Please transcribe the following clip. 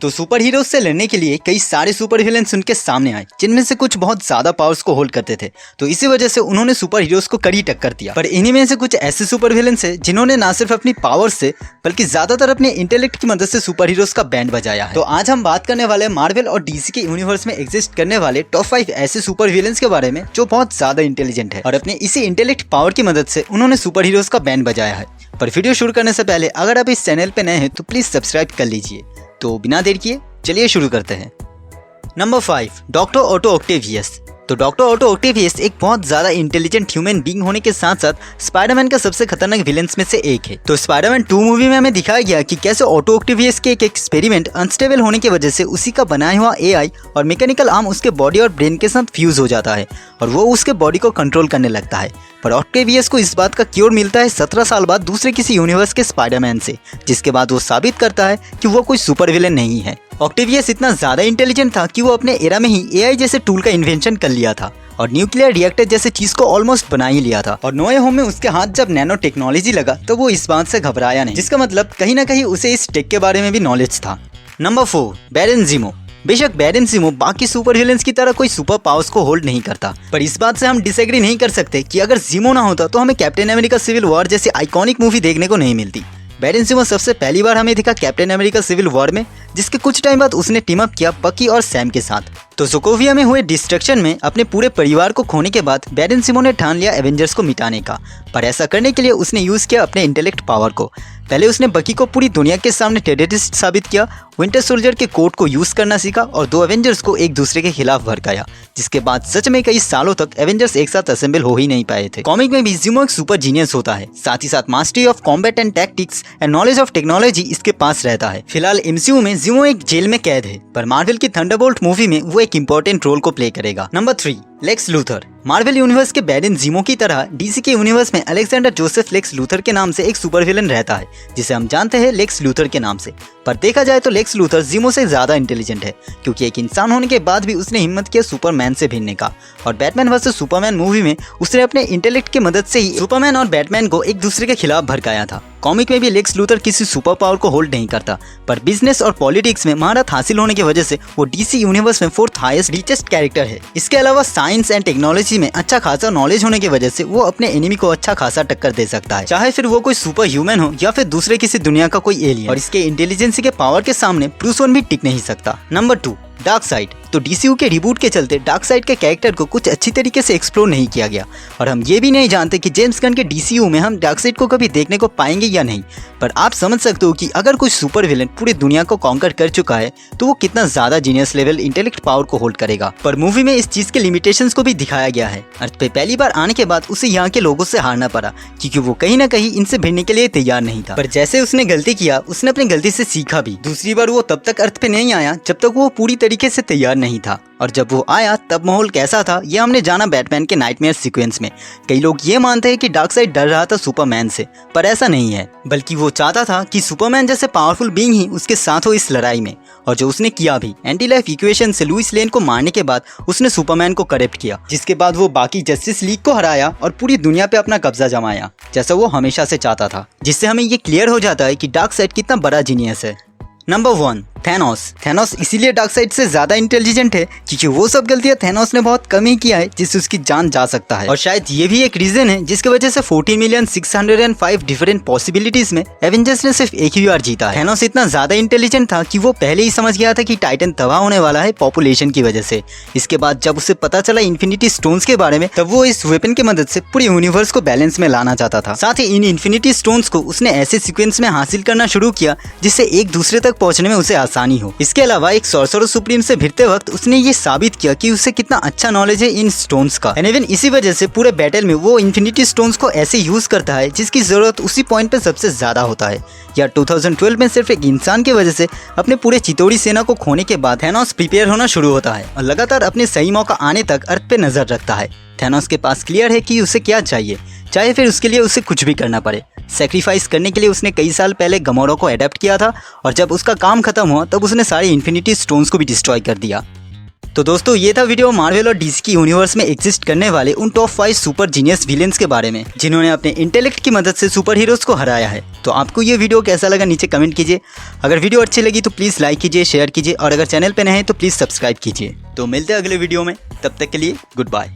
तो super hero से लड़ने के लिए कई सारे सुपर विलेंस उनके सामने आए, जिनमें से कुछ बहुत ज्यादा पावर्स को होल्ड करते थे। तो इसी वजह से उन्होंने सुपर हीरोज को कड़ी टक्कर दिया। पर इन्हीं में से कुछ ऐसे सुपर विलेंस है जिन्होंने ना सिर्फ अपनी पावर से बल्कि ज्यादातर अपने इंटेलेक्ट की मदद से सुपर हीरोज का बैंड बजाया है। तो आज हम बात करने वाले मार्वल और डीसी के यूनिवर्स में एग्जिस्ट करने वाले टॉप 5 ऐसे सुपर विलेंस के बारे में जो बहुत ज्यादा इंटेलिजेंट है और अपने इसी इंटेलेक्ट पावर की मदद से उन्होंने सुपर हीरोज का बैंड बजाया है। पर वीडियो शुरू करने से पहले अगर आप इस चैनल पे नए हैं तो प्लीज सब्सक्राइब कर लीजिए। तो बिना देर किए चलिए शुरू करते हैं। Number 5, doctor Otto Octavius. तो डॉक्टर ऑटो ऑक्टेवियस एक बहुत ज्यादा इंटेलिजेंट ह्यूमन बीइंग होने के साथ साथ स्पाइडरमैन का सबसे खतरनाक विलेंस में से एक है। तो स्पाइडरमैन 2 मूवी में हमें दिखाया गया कि कैसे ऑटो ऑक्टेवियस के एक एक्सपेरिमेंट अनस्टेबल होने की वजह से उसी का बनाया हुआ एआई और मैकेनिकल आर्म उसके बॉडी और ब्रेन के साथ फ्यूज हो जाता है और वो उसके बॉडी को कंट्रोल करने लगता है। पर ऑक्टेवियस को इस बात का क्योर मिलता है 17 साल बाद दूसरे किसी यूनिवर्स के स्पाइडरमैन से, जिसके बाद वो साबित करता है कि वो कोई सुपर विलेन नहीं है। ऑक्टेवियस इतना ज्यादा इंटेलिजेंट था कि वो अपने एरा में ही एआई जैसे टूल का इन्वेंशन कर लिया था और न्यूक्लियर रिएक्टर जैसे चीज को ऑलमोस्ट बना ही लिया था। और नो वे होम में उसके हाथ जब नैनो टेक्नोलॉजी लगा तो वो इस बात से घबराया नहीं, जिसका मतलब कहीं ना कहीं उसे इस टेक के बारे में भी नॉलेज था। नंबर 4, बैरन ज़ीमो। बेशक बैरन ज़ीमो बाकी सुपर विलेंस की तरह कोई सुपर पावर्स को होल्ड नहीं करता, पर इस बात से हम डिसएग्री नहीं कर सकते कि अगर ज़ीमो ना होता तो हमें कैप्टन अमेरिका सिविल वॉर जैसी आइकॉनिक मूवी देखने को नहीं मिलती। बैरन ज़ीमो सबसे पहली बार हमें दिखा कैप्टन अमेरिका सिविल वॉर में, जिसके कुछ टाइम बाद उसने टीम अप किया बकी और सैम के साथ। तो सोकोविया में हुए डिस्ट्रक्शन में अपने पूरे परिवार को खोने के बाद बैरन ज़ीमो ने ठान लिया एवेंजर्स को मिटाने का। पर ऐसा करने के लिए उसने यूज किया अपने इंटेलेक्ट पावर को। पहले उसने बकी को पूरी दुनिया के सामने टेररिस्ट साबित किया, विंटर सोल्जर के कोड को यूज करना सीखा और 2 एवेंजर्स को एक दूसरे के खिलाफ भड़काया, जिसके बाद सच में कई सालों तक एवेंजर्स एक साथ असेंबल हो ही नहीं पाए थे। कॉमिक में भी ज़ीमो एक सुपर जीनियस होता है, साथ ही साथ mastery of combat and tactics and knowledge of technology इसके पास रहता है। फिलहाल एमसीयू में ज़ीमो एक जेल में कैद है, पर मार्वल की थंडरबोल्ट मूवी में वो एक इंपॉर्टेंट रोल को प्ले करेगा। Number 3, Lex Luthor. Marvel universe के बैरन ज़ीमो की तरह डीसी के यूनिवर्स में अलेक्जेंडर जोसेफ लेक्स लूथर के नाम से एक सुपर विलन रहता है, जिसे हम जानते हैं लेक्स लूथर के नाम से। पर देखा जाए तो लेक्स लूथर ज़ीमो से ज्यादा इंटेलिजेंट है, क्योंकि एक इंसान होने के बाद भी उसने हिम्मत किया सुपरमैन से भिड़ने का। और बैटमैन वर्सेस सुपरमैन मूवी में उसने अपने इंटेलेक्ट की मदद से ही सुपरमैन और बैटमैन को एक दूसरे के खिलाफ भड़काया था। कॉमिक में भी लेक्स लूथर किसी सुपर पावर को होल्ड नहीं करता, पर बिजनेस और पॉलिटिक्स में महारत हासिल होने की वजह से वो डीसी यूनिवर्स में 4th हाईएस्ट रिचेस्ट कैरेक्टर है। इसके अलावा साइंस एंड टेक्नोलॉजी में अच्छा खासा नॉलेज होने की वजह से वो अपने एनिमी को अच्छा खासा टक्कर दे सकता है, चाहे फिर वो कोई सुपर ह्यूमन हो या फिर दूसरे किसी दुनिया का कोई एलियन। और इसके इंटेलिजेंसी के पावर के सामने ब्रूस वेन भी टिक नहीं सकता। Number 2, dark side. तो डीसीयू के रिबूट के चलते डार्कसाइड के कैरेक्टर को कुछ अच्छी तरीके से एक्सप्लोर नहीं किया गया और हम ये भी नहीं जानते कि जेम्स गन के डीसीयू में हम डार्कसाइड को कभी देखने को पाएंगे या नहीं। पर आप समझ सकते हो कि अगर कोई सुपर विलेन पूरी दुनिया को कॉन्कर कर चुका है तो वो कितना ज्यादा जीनियस लेवल इंटेलेक्ट पावर को होल्ड करेगा। पर मूवी में इस चीज के लिमिटेशंस को भी दिखाया गया है। अर्थ पे पहली बार आने के बाद उसे यहाँ के लोगों से हारना पड़ा, क्योंकि वो कहीं ना कहीं इनसे भिड़ने के लिए तैयार नहीं था। पर जैसे उसने गलती किया, उसने अपनी गलती से सीखा भी। दूसरी बार वो तब तक अर्थ पे नहीं आया जब तक वो पूरी तरीके से तैयार नहीं था, और जब वो आया तब माहौल कैसा था ये हमने जाना बैटमैन के नाइटमेयर सीक्वेंस में। कई लोग ये मानते हैं कि डार्कसाइड डर रहा था सुपरमैन से, पर ऐसा नहीं है, बल्कि वो चाहता था कि सुपरमैन जैसे पावरफुल बीइंग ही उसके साथ हो इस लड़ाई में। और जो उसने किया भी, एंटी लाइफ इक्वेशन से लुइस लेन को मारने के बाद उसने सुपरमैन को करप्ट किया, जिसके बाद वो बाकी जस्टिस लीग को हराया और पूरी दुनिया पे अपना कब्जा जमाया, जैसा वो हमेशा से चाहता था। जिससे हमें ये क्लियर हो जाता है कि डार्कसाइड कितना बड़ा जीनियस है। Number 1, Thanos. थैनोस इसीलिए डार्कसाइड से ज्यादा इंटेलिजेंट है क्योंकि वो सब गलतियां थैनोस ने बहुत कम ही किया है जिससे उसकी जान जा सकता है। और शायद ये भी एक रीजन है जिसकी वजह से 14,605 डिफरेंट पॉसिबिलिटीज में एवेंजर्स ने सिर्फ एक ही बार जीता है। थैनोस इतना ज्यादा इंटेलिजेंट था कि वो पहले ही समझ गया था कि टाइटन तबाह होने वाला है पॉपुलेशन की वजह से। इसके बाद जब उसे पता चला इन्फिनिटी स्टोन्स के बारे में, तब वो इस वेपन की मदद से पूरे यूनिवर्स को बैलेंस में लाना चाहता था। साथ ही इन इन्फिनिटी स्टोन्स को उसने ऐसे सीक्वेंस में हासिल करना शुरू किया जिससे एक दूसरे तक पहुंचने में उसे आसानी हो। इसके अलावा एक सॉर्सरर सुप्रीम से भिड़ते वक्त उसने ये साबित किया कि उसे कितना अच्छा नॉलेज है इन स्टोन्स का। एंड इवन इसी वजह से पूरे बैटल में वो इन्फिनिटी स्टोन्स को ऐसे यूज करता है जिसकी जरूरत उसी पॉइंट पे सबसे ज्यादा होता है। या 2012 में सिर्फ एक इंसान की वजह से अपने पूरे चितौड़ी सेना को खोने के बाद थैनोस प्रिपेयर होना शुरू होता है और लगातार अपने सही मौका आने तक अर्थ पे नजर रखता है। थैनोस के पास क्लियर है कि उसे क्या चाहिए, चाहे फिर उसके लिए उसे कुछ भी करना पड़े। सेक्रीफाइस करने के लिए उसने कई साल पहले गमोरा को अडेप्ट किया था और जब उसका काम खत्म हुआ तब उसने सारे इन्फिनिटी स्टोन्स को भी डिस्ट्रॉय कर दिया। तो दोस्तों ये था वीडियो मार्वल और डीसी की यूनिवर्स में एग्जिस्ट करने वाले उन टॉप 5 सुपर जीनियस विलेंस के बारे में जिन्होंने अपने इंटेलेक्ट की मदद से सुपर हीरोज को हराया है। तो आपको ये वीडियो कैसा लगा नीचे कमेंट कीजिए। अगर वीडियो अच्छी लगी तो प्लीज़ लाइक कीजिए, शेयर कीजिए और अगर चैनल पे नए हैं तो प्लीज़ सब्सक्राइब कीजिए। तो मिलते हैं अगले वीडियो में, तब तक के लिए गुड बाय।